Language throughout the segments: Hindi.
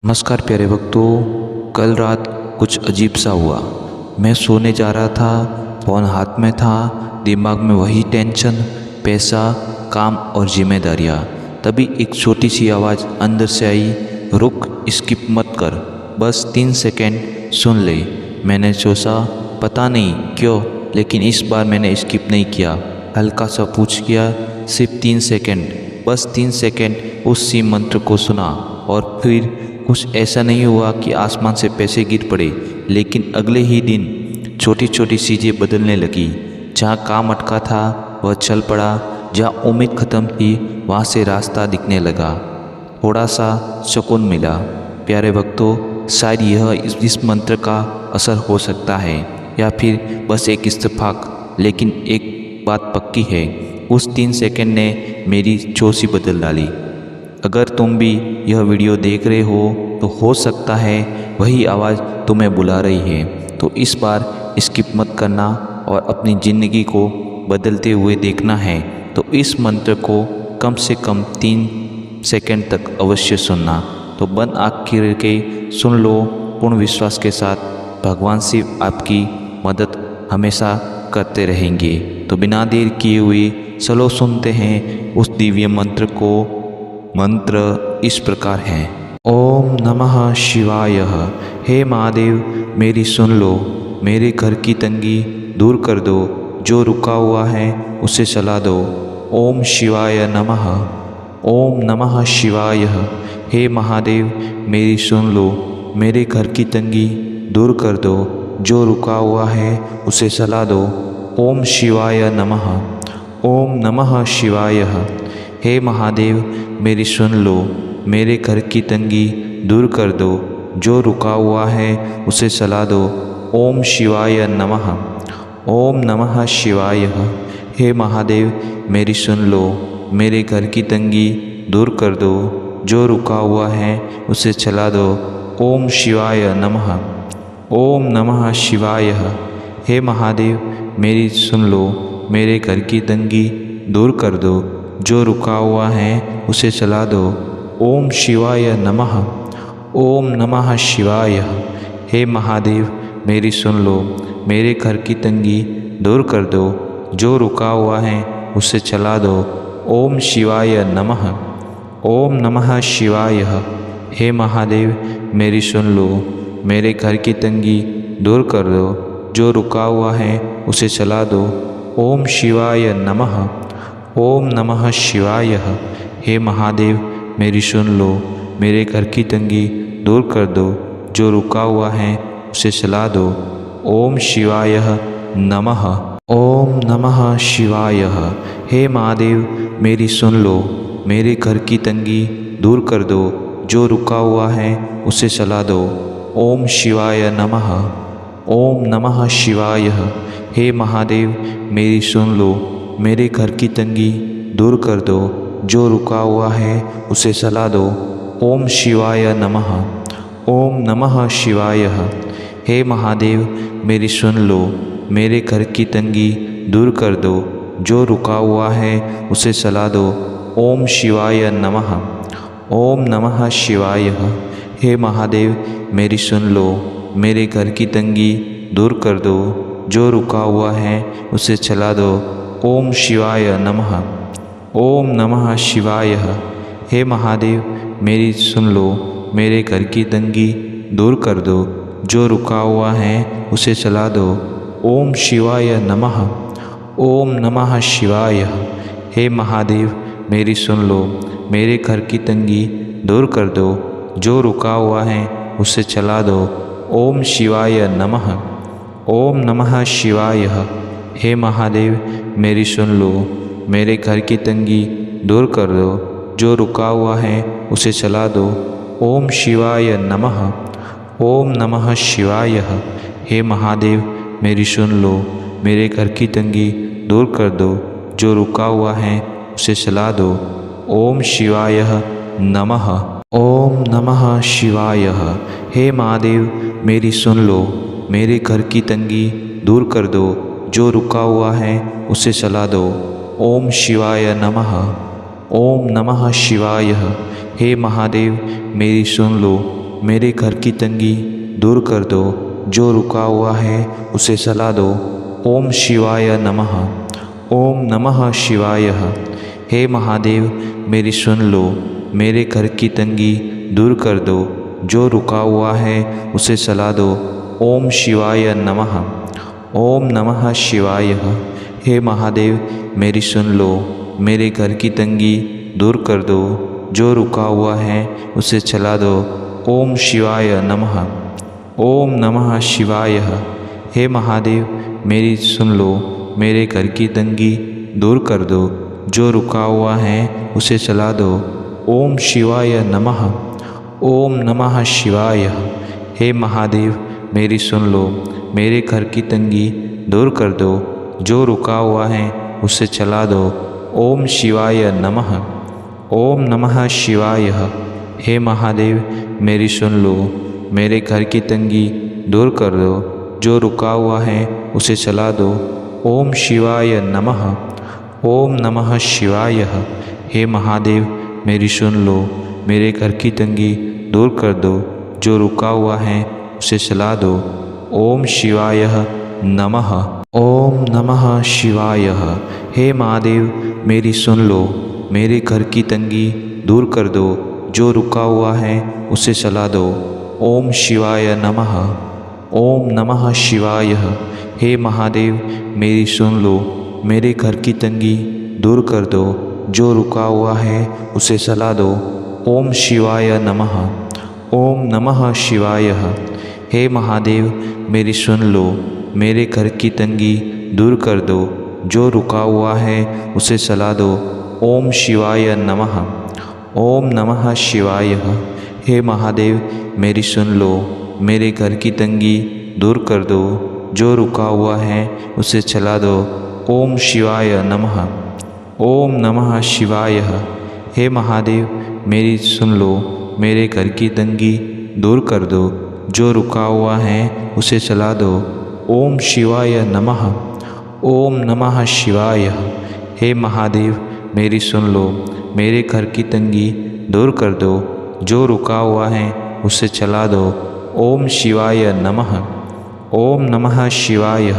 नमस्कार प्यारे भक्तों। कल रात कुछ अजीब सा हुआ। मैं सोने जा रहा था, फ़ोन हाथ में था, दिमाग में वही टेंशन, पैसा, काम और जिम्मेदारियाँ। तभी एक छोटी सी आवाज़ अंदर से आई, रुक, स्किप मत कर, बस 3 सेकंड सुन ले। मैंने सोचा पता नहीं क्यों, लेकिन इस बार मैंने स्किप नहीं किया। हल्का सा पूछ किया, सिर्फ 3 सेकंड, बस 3 सेकंड उसी मंत्र को सुना। और फिर कुछ ऐसा नहीं हुआ कि आसमान से पैसे गिर पड़े, लेकिन अगले ही दिन छोटी छोटी चीज़ें बदलने लगी। जहाँ काम अटका था वह चल पड़ा, जहाँ उम्मीद ख़त्म थी वहाँ से रास्ता दिखने लगा। थोड़ा सा सुकून मिला। प्यारे भक्तों, शायद यह इस मंत्र का असर हो सकता है, या फिर बस एक इत्तेफाक। लेकिन एक बात पक्की है, उस 3 सेकंड ने मेरी चौसी बदल डाली। अगर तुम भी यह वीडियो देख रहे हो हो सकता है वही आवाज़ तुम्हें बुला रही है। तो इस बार स्किप मत करना और अपनी ज़िंदगी को बदलते हुए देखना है। तो इस मंत्र को कम से कम 3 सेकंड तक अवश्य सुनना। तो बंद आँख के सुन लो पूर्ण विश्वास के साथ। भगवान शिव आपकी मदद हमेशा करते रहेंगे। तो बिना देर किए हुए चलो सुनते हैं उस दिव्य मंत्र को। मंत्र इस प्रकार है, ओम नमः शिवाय। हे महादेव, मेरी सुन लो, मेरे घर की तंगी दूर कर दो, जो रुका हुआ है उसे चला दो। ओम शिवाय नमः। ओम नमः शिवाय। हे महादेव, मेरी सुन लो, मेरे घर की तंगी दूर कर दो, जो रुका हुआ है उसे चला दो। ओम शिवाय नमः। ओम नमः शिवाय। हे महादेव, मेरी सुन लो, मेरे घर की तंगी दूर कर दो, जो रुका हुआ है उसे चला दो। ओम शिवाय नमः। ओम नमः शिवाय। हे महादेव, मेरी सुन लो, मेरे घर की तंगी दूर कर दो, जो रुका हुआ है उसे चला दो। ओम शिवाय नमः। ओम नमः शिवाय। हे महादेव, मेरी सुन लो, मेरे घर की तंगी दूर कर दो, जो रुका हुआ है उसे चला दो। ओम शिवाय नमः। ओम नमः शिवाय। हे महादेव, मेरी सुन लो, मेरे घर की तंगी दूर कर दो, जो रुका हुआ है उसे चला दो। ओम शिवाय नमः। ओम नमः शिवाय। हे महादेव, मेरी सुन लो, मेरे घर की तंगी दूर कर दो, जो रुका हुआ है उसे चला दो। ओम शिवाय नमः। ओम नमः शिवाय। हे महादेव, मेरी सुन लो, मेरे घर की तंगी दूर कर दो, जो रुका हुआ है उसे चला दो। ओम शिवाय नमः। ओम नमः शिवाय। हे महादेव, मेरी सुन लो, मेरे घर की तंगी दूर कर दो, जो रुका हुआ है उसे चला दो। ओम शिवाय नमः। ओम नमः शिवाय। हे महादेव, मेरी सुन लो, मेरे घर की तंगी दूर कर दो, जो रुका हुआ है उसे चला दो। ओम शिवाय नमः। ओम नमः शिवाय। हे महादेव, मेरी सुन लो, मेरे घर की तंगी दूर कर दो, जो रुका हुआ है उसे चला दो। ओम शिवाय नमः। ओम नमः शिवाय। हे महादेव, मेरी सुन लो, मेरे घर की तंगी दूर कर दो, जो रुका हुआ है उसे चला दो। ओम शिवाय नमः। ओम नमः शिवाय। हे महादेव, मेरी सुन लो, मेरे घर की तंगी दूर कर दो, जो रुका हुआ है उसे चला दो। ओम शिवाय नमः। ओम नमः शिवाय। हे महादेव, मेरी सुन लो, मेरे घर की तंगी दूर कर दो, जो रुका हुआ है उसे चला दो। ओम शिवाय नमः। ओम नमः शिवाय। हे महादेव, मेरी सुन लो, मेरे घर की तंगी दूर कर दो, जो रुका हुआ है उसे चला दो। ओम शिवाय नमः। ओम नमः शिवाय। हे महादेव, मेरी सुन लो, मेरे घर की तंगी दूर कर दो, जो रुका हुआ है उसे चला दो। ओम शिवाय नमः। ओम नमः शिवाय। हे महादेव, मेरी सुन लो, मेरे घर की तंगी दूर कर दो, जो रुका हुआ है उसे चला दो। ओम शिवाय नमः। ओम नमः शिवाय। हे महादेव, मेरी सुन लो, मेरे घर की तंगी दूर कर दो, जो रुका हुआ है उसे चला दो। ओम शिवाय नमः। ओम नमः शिवाय। हे महादेव मेरी सुन लो, मेरे घर की तंगी दूर कर दो, जो रुका हुआ है उसे चला दो। ओम शिवाय नमः। ओम नमः शिवाय। हे महादेव मेरी सुन लो, मेरे घर की तंगी दूर कर दो, जो रुका हुआ है उसे चला दो। ओम शिवाय नमः। ओम नमः शिवाय। हे महादेव मेरी सुन लो, मेरे घर की तंगी दूर कर दो, जो रुका हुआ है उसे चला दो। ओम शिवाय नमः। ओम नमः शिवाय। हे महादेव मेरी सुन लो, मेरे घर की तंगी दूर कर दो, जो रुका हुआ है उसे चला दो। ओम शिवाय नमः। ओम नमः शिवाय। हे महादेव मेरी सुन लो, मेरे घर की तंगी दूर कर दो, जो रुका हुआ है उसे चला दो। ओम शिवाय नमः। ओम नमः शिवाय। हे महादेव मेरी सुन लो, मेरे घर की तंगी दूर कर दो, जो रुका हुआ है उसे चला दो। ओम शिवाय नमः। ओम नमः शिवाय। हे महादेव मेरी सुन लो, मेरे घर की तंगी दूर कर दो, जो रुका हुआ है उसे चला दो। ओम शिवाय नमः। ओम नमः शिवाय। हे महादेव मेरी सुन लो, मेरे घर की तंगी दूर कर दो, जो रुका हुआ है उसे चला दो। ओम शिवाय नमः। ओम नमः शिवाय। हे महादेव मेरी सुन लो, मेरे घर की तंगी दूर कर दो, जो रुका हुआ है उसे चला दो। ओम शिवाय नमः। ओम नमः शिवाय। हे महादेव मेरी सुन लो, मेरे घर की तंगी दूर कर दो, जो रुका हुआ है उसे चला दो। ओम शिवाय नमः। ओम नमः शिवाय। हे महादेव मेरी सुन लो, मेरे घर की तंगी दूर कर दो, जो रुका हुआ है उसे चला दो। ओम शिवाय नमः। ओम नमः शिवाय। हे महादेव मेरी सुन लो, मेरे घर की तंगी दूर कर दो, जो रुका हुआ है उसे चला दो। ओम शिवाय नमः। ओम नमः शिवाय।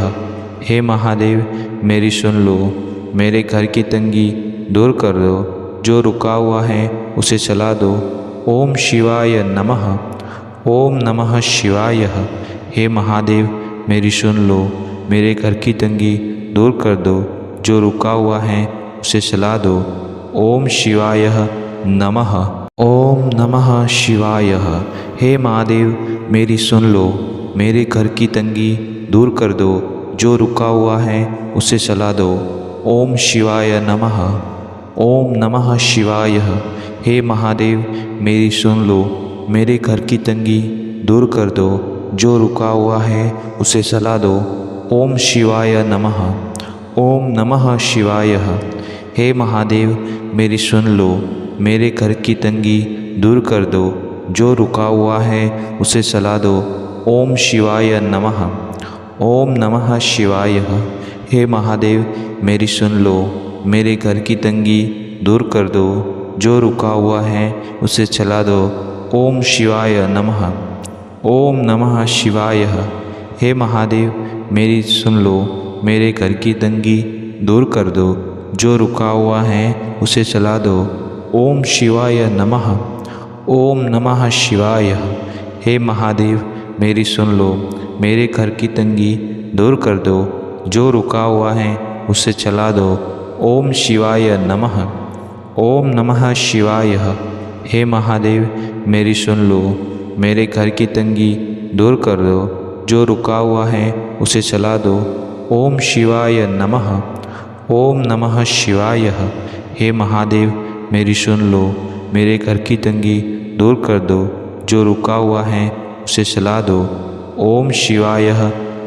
हे महादेव मेरी सुन लो, मेरे घर की तंगी दूर कर दो, जो रुका हुआ है उसे चला दो। ओम शिवाय नमः। ओम नमः शिवाय। हे महादेव मेरी सुन लो, मेरे घर की तंगी दूर कर दो, जो रुका हुआ है उसे चला दो। ओम शिवाय नमः। ओम नमः शिवाय। हे महादेव मेरी सुन लो, मेरे घर की तंगी दूर कर दो, जो रुका हुआ है उसे चला दो। ओम शिवाय नमः। ओम नमः शिवाय। हे महादेव मेरी सुन लो, मेरे घर की तंगी दूर कर दो, जो रुका हुआ है उसे चला दो। ओम शिवाय नमः। ओम नमः शिवाय। हे महादेव मेरी सुन लो, मेरे घर की तंगी दूर कर दो, जो रुका हुआ है उसे चला दो। ओम शिवाय नमः। ओम नमः शिवाय। हे महादेव मेरी सुन लो, मेरे घर की तंगी दूर कर दो, जो रुका हुआ है उसे चला दो। ओम शिवाय नमः। ओम नमः शिवाय। हे महादेव मेरी सुन लो, मेरे घर की तंगी दूर कर दो, जो रुका हुआ है उसे चला दो। ओम शिवाय नमः। ओम नमः शिवाय। हे महादेव मेरी सुन लो, मेरे घर की तंगी दूर कर दो, जो रुका हुआ है उसे चला दो। ओम शिवाय नमः। ओम नमः शिवाय। हे महादेव मेरी सुन लो, मेरे घर की तंगी दूर कर दो, जो रुका हुआ है उसे चला दो। ओम शिवाय नमः। ओम नमः शिवाय। हे महादेव मेरी सुन लो, मेरे घर की तंगी दूर कर दो, जो रुका हुआ है उसे चला दो। ओम शिवाय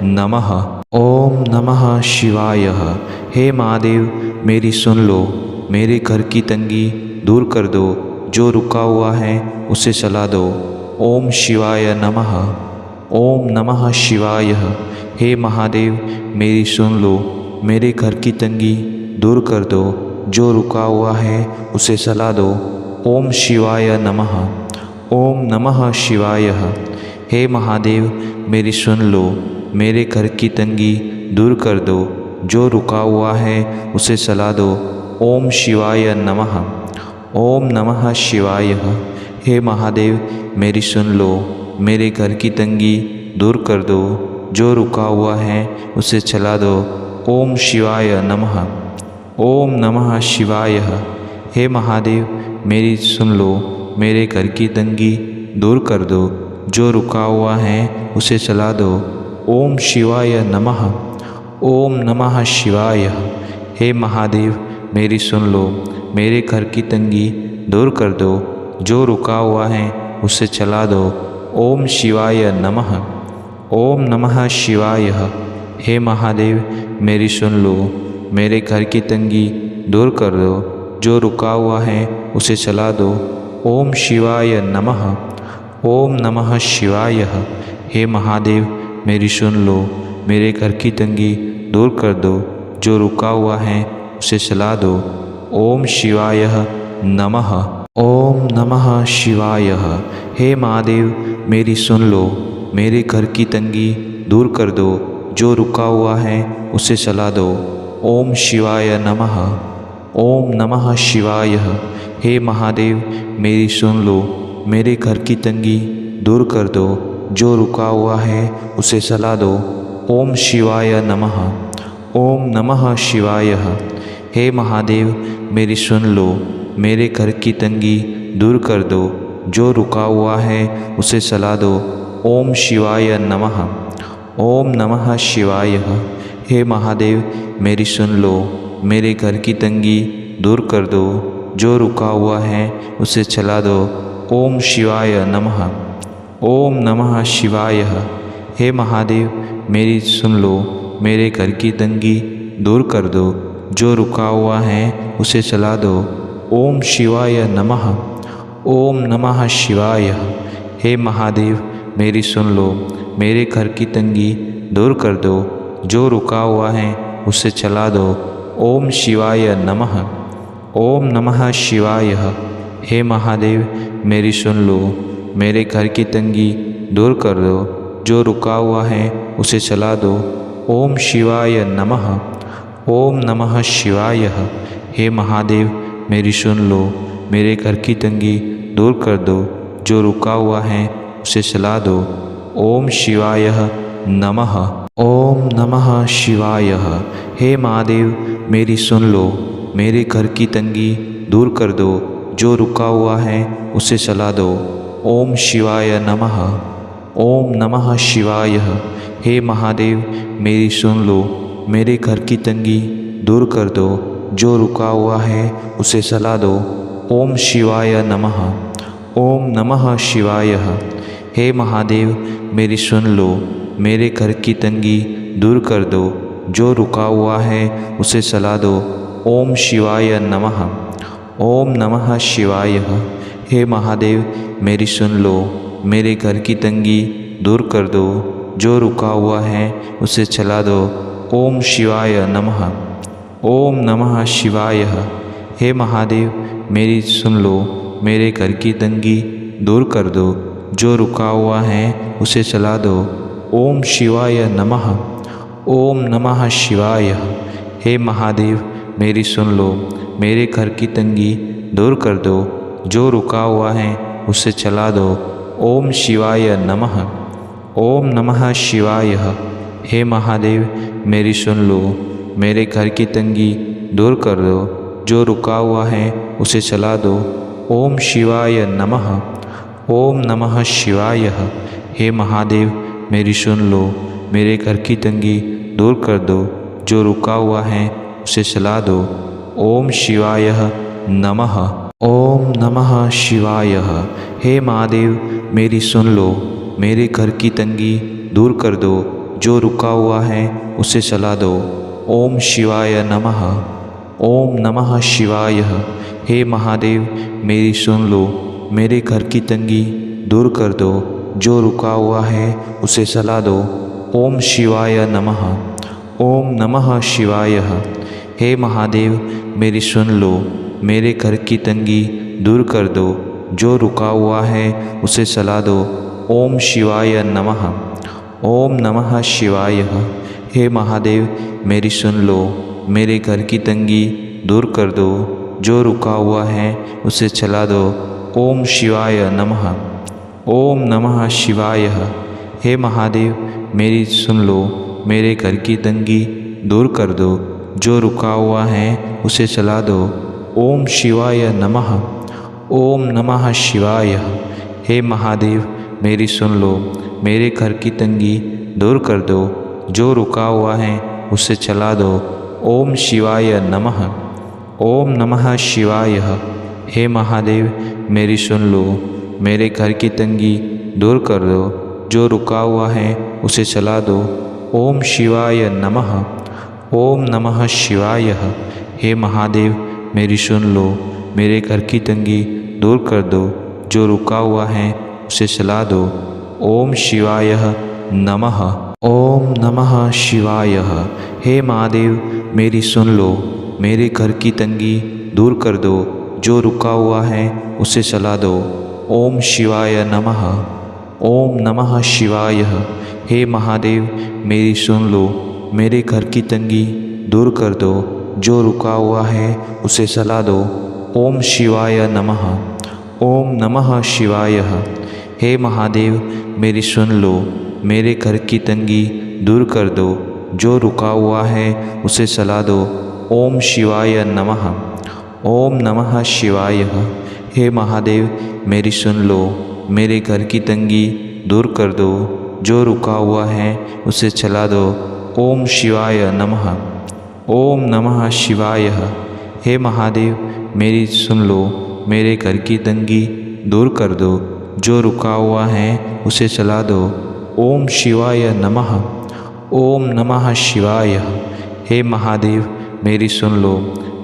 नमः। ओम नमः शिवाय। हे महादेव मेरी सुन लो, मेरे घर की तंगी दूर कर दो, जो रुका हुआ है उसे चला दो। ओम शिवाय नमः। ओम नमः शिवाय। हे महादेव मेरी सुन लो, मेरे घर की तंगी दूर कर दो, जो रुका हुआ है उसे चला दो। ओम शिवाय नमः। ओम नमः शिवाय। हे महादेव मेरी सुन लो, मेरे घर की तंगी दूर कर दो, जो रुका हुआ है उसे चला दो। ओम शिवाय नमः। ओम नमः शिवाय। हे महादेव मेरी सुन लो, मेरे घर की तंगी दूर कर दो, जो रुका हुआ है उसे चला दो। ओम शिवाय नमः। ओम नमः शिवाय। हे महादेव मेरी सुन लो, मेरे घर की तंगी दूर कर दो, जो रुका हुआ है उसे चला दो। ओम शिवाय नमः। ओम नमः शिवाय। हे महादेव मेरी सुन लो, मेरे घर की तंगी दूर कर दो, जो रुका हुआ है उसे चला दो। ओम शिवाय नमः। ओम नमः शिवाय। हे महादेव मेरी सुन लो, मेरे घर की तंगी दूर कर दो, जो रुका हुआ है उसे चला दो। ओम शिवाय नमः। ओम नमः शिवाय। हे महादेव मेरी सुन लो, मेरे घर की तंगी दूर कर दो, जो रुका हुआ है उसे चला दो। ओम शिवाय नमः। ओम नमः शिवाय। हे महादेव मेरी सुन लो, मेरे घर की तंगी दूर कर दो, जो रुका हुआ है उसे चला दो। ओम शिवाय नमः। ओम नमः शिवाय। हे महादेव मेरी सुन लो, मेरे घर की तंगी दूर कर दो, जो रुका हुआ है उसे चला दो। ओम शिवाय नमः। ओम नमः शिवाय। हे महादेव मेरी सुन लो, मेरे घर की तंगी दूर कर दो, जो रुका हुआ है उसे चला दो। ओम शिवाय नमः। ओम नमः शिवाय। हे महादेव मेरी सुन लो, मेरे घर की तंगी दूर कर दो, जो रुका हुआ है उसे चला दो। ओम शिवाय नमः। ओम नमः शिवाय। हे महादेव मेरी सुन लो, मेरे घर की तंगी दूर कर दो, जो रुका हुआ है उसे चला दो। ओम शिवाय नमः। ओम नमः शिवाय। हे महादेव मेरी सुन लो, मेरे घर की तंगी दूर कर दो, जो रुका हुआ है उसे चला दो। ओम शिवाय नमः। ओम नमः शिवाय। हे महादेव मेरी सुन लो, मेरे घर की तंगी दूर कर दो, जो रुका हुआ है उसे चला दो। ओम शिवाय नमः। ओम नमः शिवाय। हे महादेव मेरी सुन लो, मेरे घर की तंगी दूर कर दो, जो रुका हुआ है उसे चला दो। ओम शिवाय नमः। ओम नमः शिवाय। हे महादेव मेरी सुन लो, मेरे घर की तंगी दूर कर दो, जो रुका हुआ है उसे चला दो। ओम शिवाय नमः। ओम नमः शिवाय। हे महादेव मेरी सुन लो, मेरे घर की तंगी दूर कर दो, जो रुका हुआ है उसे चला दो। ओम शिवाय नमः। ओम नमः शिवाय। हे महादेव मेरी सुन लो, मेरे घर की तंगी दूर कर दो, जो रुका हुआ है उसे चला दो। ओम शिवाय नमः। ओम नमः शिवाय। हे महादेव मेरी सुन लो, मेरे घर की तंगी दूर कर दो, जो रुका हुआ है उसे चला दो। ओम शिवाय नमः। ओम नमः शिवाय। हे महादेव मेरी सुन लो, मेरे घर की तंगी दूर कर दो, जो रुका हुआ है उसे चला दो। ओम शिवाय नमः। ओम नमः शिवाय। हे महादेव मेरी सुन लो, मेरे घर की तंगी दूर कर दो, जो रुका हुआ है उसे चला दो। ओम शिवाय नमः। ओम नमः शिवाय। हे महादेव मेरी सुन लो, मेरे घर की तंगी दूर कर दो, जो रुका हुआ है उसे चला दो। ओम शिवाय नमः। ओम नमः शिवाय। हे महादेव मेरी सुन लो, मेरे घर की तंगी दूर कर दो, जो रुका हुआ है उसे चला दो। ओम शिवाय नमः। ओम नमः शिवाय। हे महादेव मेरी सुन लो, मेरे घर की तंगी दूर कर दो, जो रुका हुआ है उसे चला दो। ओम शिवाय नमः। ओम नमः शिवाय। हे महादेव मेरी सुन लो, मेरे घर की तंगी दूर कर दो, जो रुका हुआ है उसे चला दो। ओम शिवाय नमः। ओम नमः शिवाय। हे महादेव मेरी सुन लो, मेरे घर की तंगी दूर कर दो, जो रुका हुआ है उसे चला दो। ओम शिवाय नमः। ओम नमः शिवाय। हे महादेव मेरी सुन लो, मेरे घर की तंगी दूर कर दो, जो रुका हुआ है उसे चला दो। ओम शिवाय नमः। ओम नमः शिवाय। हे महादेव मेरी सुन लो, मेरे घर की तंगी दूर कर दो, जो रुका हुआ है उसे चला दो। ओम शिवाय नमः। ओम नमः शिवाय। हे महादेव मेरी सुन लो, मेरे घर की तंगी दूर कर दो, जो रुका हुआ है उसे चला दो। ओम शिवाय नमः। ओम नमः शिवाय। हे महादेव मेरी सुन लो, मेरे घर की तंगी दूर कर दो, जो रुका हुआ है उसे चला दो। ओम शिवाय नमः। ओम नमः शिवाय। हे महादेव मेरी सुन लो, मेरे घर की तंगी दूर कर दो, जो रुका हुआ है उसे चला दो। ओम शिवाय नमः। ओम नमः शिवाय। हे महादेव मेरी सुन लो, मेरे घर की तंगी दूर कर दो, जो रुका हुआ है उसे चला दो। ओम शिवाय नमः। ओम नमः शिवाय। हे महादेव मेरी सुन लो, मेरे घर की तंगी दूर कर दो, जो रुका हुआ है उसे चला दो। ओम शिवाय नमः। ओम नमः शिवाय। हे महादेव मेरी सुन लो, मेरे घर की तंगी दूर कर दो, जो रुका हुआ है उसे चला दो। ओम शिवाय नमः। ओम नमः शिवाय। हे महादेव मेरी सुन लो, मेरे घर की तंगी दूर कर दो, जो रुका हुआ है उसे चला दो। ओम शिवाय नमः। ओम नमः शिवाय। हे महादेव मेरी सुन लो, मेरे घर की तंगी दूर कर दो, जो रुका हुआ है उसे चला दो। ओम शिवाय नमः। ओम नमः शिवाय। हे महादेव मेरी सुन लो,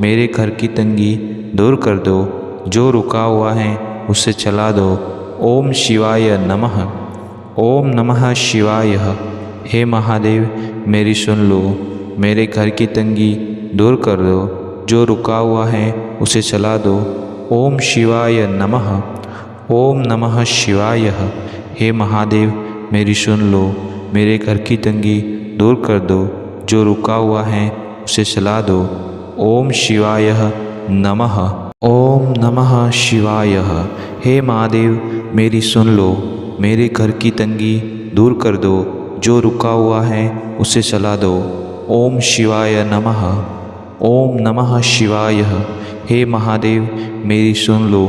मेरे घर की तंगी दूर कर दो, जो रुका हुआ है उसे चला दो। ओम शिवाय नमः। ओम नमः शिवाय। हे महादेव मेरी सुन लो, मेरे घर की तंगी दूर कर दो, जो रुका हुआ है उसे चला दो। ओम शिवाय नमः। ओम नमः शिवाय। हे महादेव मेरी सुन लो, मेरे घर की तंगी दूर कर दो, जो रुका हुआ है उसे चला दो। ओम शिवाय नमः। ओम नमः शिवाय। हे महादेव मेरी सुन लो, मेरे घर की तंगी दूर कर दो, जो रुका हुआ है उसे चला दो। ओम शिवाय नमः। ओम नमः शिवाय। हे महादेव मेरी सुन लो,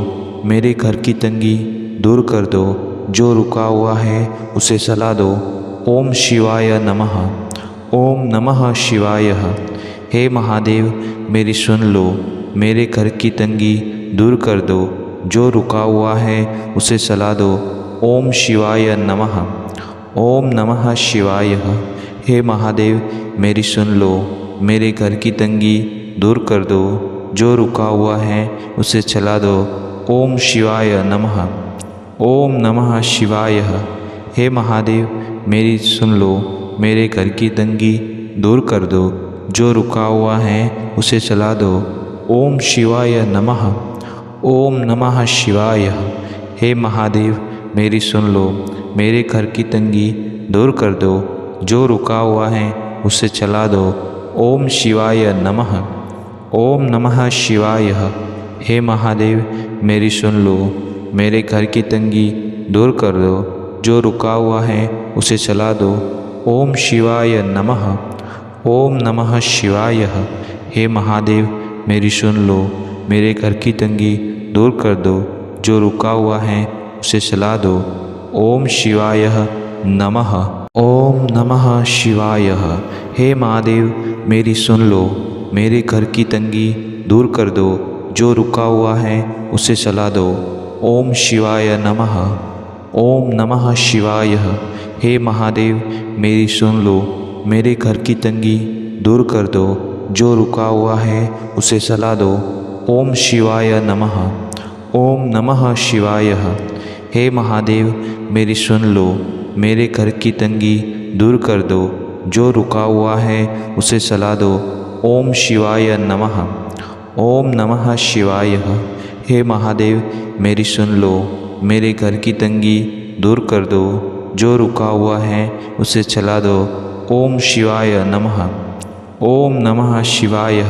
मेरे घर की तंगी दूर कर दो, जो रुका हुआ है उसे चला दो। ओम शिवाय नमः। ओम नमः शिवाय। हे महादेव मेरी सुन लो, मेरे घर की तंगी दूर कर दो, जो रुका हुआ है उसे चला दो। ओम शिवाय नमः। ओम नमः शिवाय। हे महादेव मेरी सुन लो, मेरे घर की तंगी दूर कर दो, जो रुका हुआ है उसे चला दो। ओम शिवाय नमः। ओम नमः शिवाय। हे महादेव मेरी सुन लो, मेरे घर की तंगी दूर कर दो, जो रुका हुआ है उसे चला दो। ओम शिवाय नमः। ओम नमः शिवाय। हे महादेव मेरी सुन लो, मेरे घर की तंगी दूर कर दो, जो रुका हुआ है उसे चला दो। ओम शिवाय नमः। ओम नमः शिवाय। हे महादेव मेरी सुन लो, मेरे घर की तंगी दूर कर दो, जो रुका हुआ है उसे चला दो। ओम शिवाय नमः। ओम नमः शिवाय। हे महादेव मेरी सुन लो, मेरे घर की तंगी दूर कर दो, जो रुका हुआ है उसे चला दो। ओम शिवाय नमः। ओम नमः शिवाय। हे महादेव मेरी सुन लो, मेरे घर की तंगी दूर कर दो, जो रुका हुआ है उसे चला दो। ओम शिवाय नमः। ओम नमः शिवाय। हे महादेव मेरी सुन लो, मेरे घर की तंगी दूर कर दो, जो रुका हुआ है उसे चला दो। ओम शिवाय नमः। ओम नमः शिवाय। हे महादेव मेरी सुन लो, मेरे घर की तंगी दूर कर दो, जो रुका हुआ है उसे चला दो। ओम शिवाय नमः। ओम नमः शिवाय। हे महादेव मेरी सुन लो, मेरे घर की तंगी दूर कर दो, जो रुका हुआ है उसे चला दो। ओम शिवाय नमः। ओम नमः शिवाय।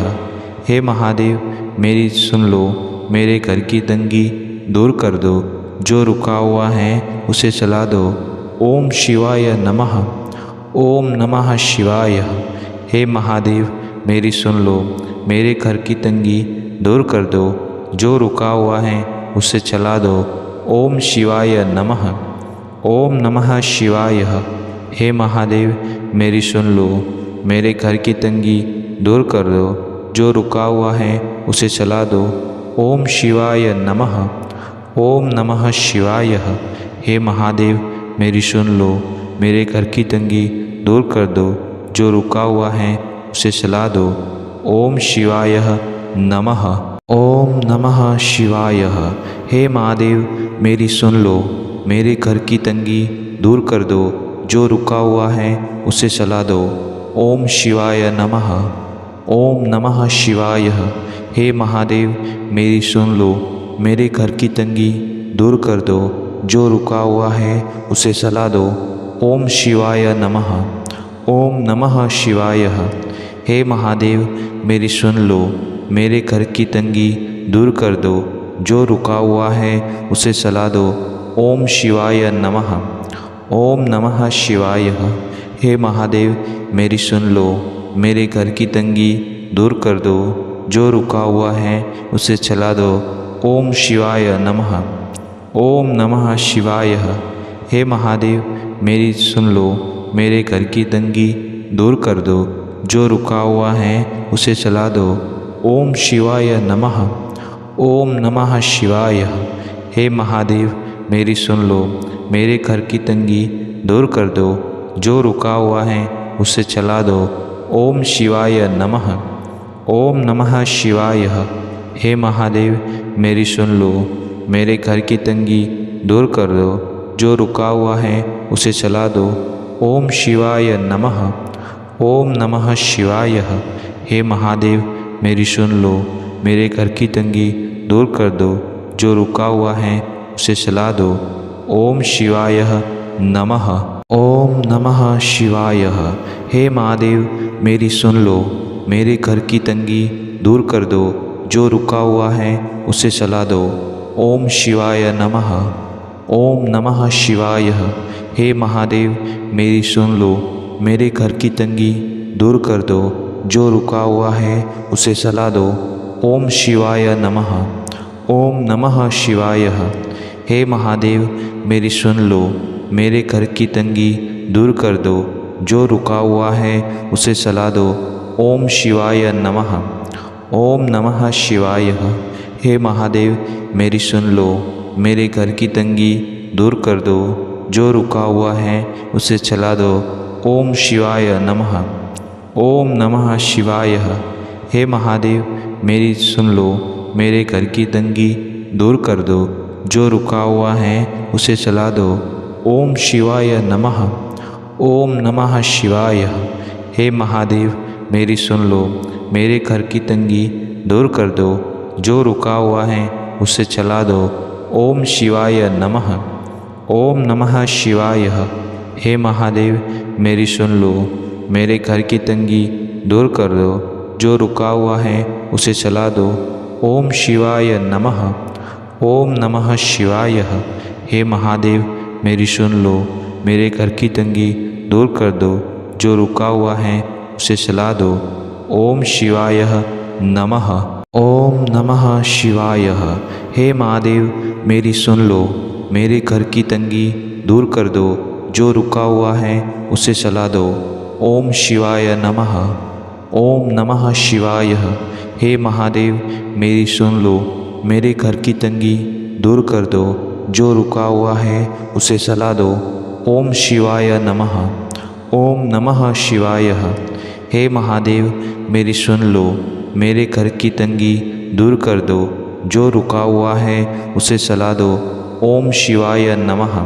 हे महादेव मेरी सुन लो, मेरे घर की तंगी दूर कर दो, जो रुका हुआ है उसे चला दो। ओम शिवाय नमः। ओम नमः शिवाय। हे महादेव मेरी सुन लो, मेरे घर की तंगी दूर कर दो, जो रुका हुआ है उसे चला दो। ओम शिवाय नमः। ओम नमः शिवाय। हे महादेव मेरी सुन लो, मेरे घर की तंगी दूर कर दो, जो रुका हुआ है उसे चला दो। ओम शिवाय नमः। ओम नमः शिवाय। हे महादेव मेरी सुन लो, मेरे घर की तंगी दूर कर दो, जो रुका हुआ है उसे चला दो। ओम शिवाय नमः। ओम नमः शिवाय। हे महादेव मेरी सुन लो, मेरे घर की तंगी दूर कर दो, जो रुका हुआ है उसे चला दो। ओम शिवाय नमः। ओम नमः शिवाय। हे महादेव मेरी सुन लो, मेरे घर की तंगी दूर कर दो, जो रुका हुआ है उसे चला दो। ओम शिवाय नमः। ओम नमः शिवाय। हे महादेव मेरी सुन लो, मेरे घर की तंगी दूर कर दो, जो रुका हुआ है उसे चला दो। ओम शिवाय नमः। ओम नमः शिवाय। हे महादेव मेरी सुन लो, मेरे घर की तंगी दूर कर दो, जो रुका हुआ है उसे चला दो। ओम शिवाय नमः। ओम नमः शिवाय। हे महादेव मेरी सुन लो, मेरे घर की तंगी दूर कर दो, जो रुका हुआ है उसे चला दो। ओम शिवाय नमः। ओम नमः शिवाय। हे महादेव मेरी सुन लो, मेरे घर की तंगी दूर कर दो, जो रुका हुआ है उसे चला दो। ओम शिवाय नमः। ओम नमः शिवाय। हे महादेव मेरी सुन लो, मेरे घर की तंगी दूर कर दो, जो रुका हुआ है उसे चला दो। ओम शिवाय नमः। ओम नमः शिवाय। हे महादेव मेरी सुन लो, मेरे घर की तंगी दूर कर दो, जो रुका हुआ है उसे चला दो। ओम शिवाय नमः। ओम नमः शिवाय। हे महादेव मेरी सुन लो, मेरे घर की तंगी दूर कर दो, जो रुका हुआ है उसे चला दो। ओम शिवाय नमः। ओम नमः शिवाय। हे महादेव मेरी सुन लो, मेरे घर की तंगी दूर कर दो, जो रुका हुआ है उसे चला दो। ओम शिवाय नमः। ओम नमः शिवाय। हे महादेव मेरी सुन लो, मेरे घर की तंगी दूर कर दो, जो रुका हुआ है उसे चला दो। ओम शिवाय नमः। ओम नमः शिवाय। हे महादेव मेरी सुन लो, मेरे घर की तंगी दूर कर दो, जो रुका हुआ है उसे चला दो। ओम शिवाय नमः। ओम नमः शिवाय। हे महादेव मेरी सुन लो, मेरे घर की तंगी दूर कर दो, जो रुका हुआ है उसे चला दो। ओम शिवाय नमः। ओम नमः शिवाय। हे महादेव मेरी सुन लो, मेरे घर की तंगी दूर कर दो, जो रुका हुआ है उसे चला दो। ओम शिवाय नमः। ओम नमः शिवाय। हे महादेव मेरी सुन लो, मेरे घर की तंगी दूर कर दो, जो रुका हुआ है उसे चला दो। ओम शिवाय नमः। ओम नमः शिवाय। हे महादेव मेरी सुन लो, मेरे घर की तंगी दूर कर दो, जो रुका हुआ है उसे चला दो। ओम शिवाय नमः। ओम नमः शिवाय। हे महादेव मेरी सुन लो, मेरे घर की तंगी दूर कर दो, जो रुका हुआ है उसे चला दो। ओम शिवाय नमः। ओम नमः शिवाय। हे महादेव मेरी सुन लो, मेरे घर की तंगी दूर कर दो, जो रुका हुआ है उसे चला दो। ओम शिवाय नमः। ओम नमः शिवाय। हे महादेव मेरी सुन लो, मेरे घर की तंगी दूर कर दो, जो रुका हुआ है उसे चला दो। ओम शिवाय नमः।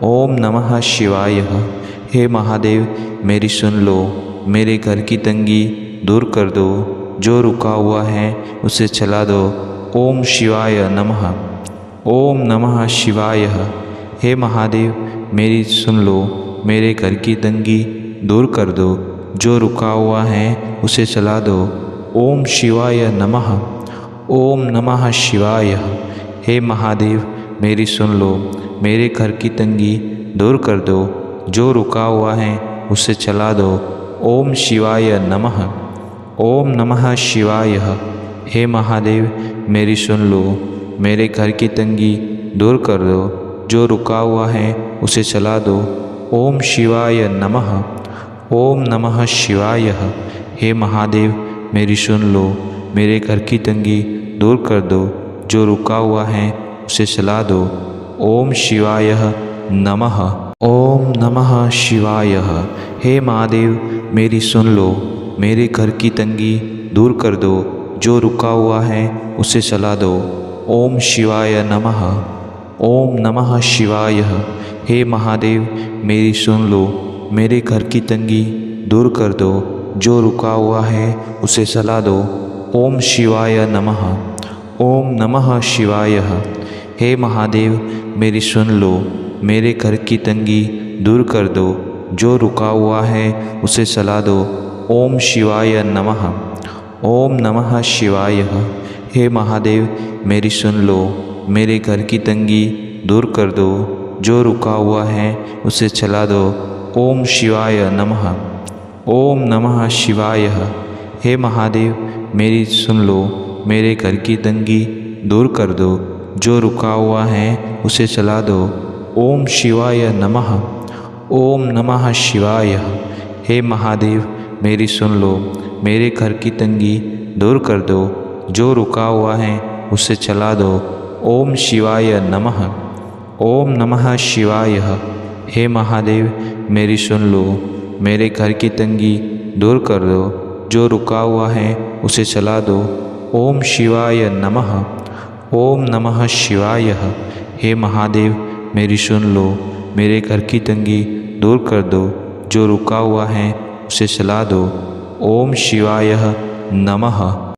ओम नमः शिवाय। हे महादेव मेरी सुन लो, मेरे घर की तंगी दूर कर दो, जो रुका हुआ है उसे चला दो। ओम शिवाय नमः। ओम नमः शिवाय। हे महादेव मेरी सुन लो, मेरे घर की तंगी दूर कर दो, जो रुका हुआ है उसे चला दो। ओम शिवाय नमः। ओम नमः शिवाय। हे महादेव मेरी सुन लो, मेरे घर की तंगी दूर कर दो, जो रुका हुआ है उसे चला दो। ओम शिवाय नमः। ओम नमः शिवाय। हे महादेव मेरी सुन लो, मेरे घर की तंगी दूर कर दो, जो रुका हुआ है उसे चला दो। ओम शिवाय नमः। ओम नमः शिवाय। हे महादेव मेरी सुन लो, मेरे घर की तंगी दूर कर दो, जो रुका हुआ है उसे चला दो। ओम शिवाय नमः। ओम नमः शिवाय। हे महादेव मेरी सुन लो, मेरे घर की तंगी दूर कर दो, जो रुका हुआ है उसे चला दो। ओम शिवाय नमः। ओम नमः शिवाय। हे महादेव मेरी सुन लो, मेरे घर की तंगी दूर कर दो, जो रुका हुआ है उसे चला दो। ओम शिवाय नमः। ओम नमः शिवाय। हे महादेव मेरी सुन लो, मेरे घर की तंगी दूर कर दो, जो रुका हुआ है उसे चला दो। ओम शिवाय नमः। ओम नमः शिवाय। हे महादेव मेरी सुन लो, मेरे घर की तंगी दूर कर दो, जो रुका हुआ है उसे चला दो। ओम शिवाय नमः। ओम नमः शिवाय। हे महादेव मेरी सुन लो, मेरे घर की तंगी दूर कर दो, जो रुका हुआ है उसे चला दो। ओम शिवाय नमः। ओम नमः शिवाय। हे महादेव मेरी सुन लो, मेरे घर की तंगी दूर कर दो, जो रुका हुआ है उसे चला दो। ओम शिवाय नमः। ओम नमः शिवाय। हे महादेव मेरी सुन लो, मेरे घर की तंगी दूर कर दो, जो रुका हुआ है उसे चला दो। ओम शिवाय नमः। ओम नमः शिवाय। हे महादेव मेरी सुन लो, मेरे घर की तंगी दूर कर दो, जो रुका हुआ है उसे चला दो। ओम शिवाय नमः।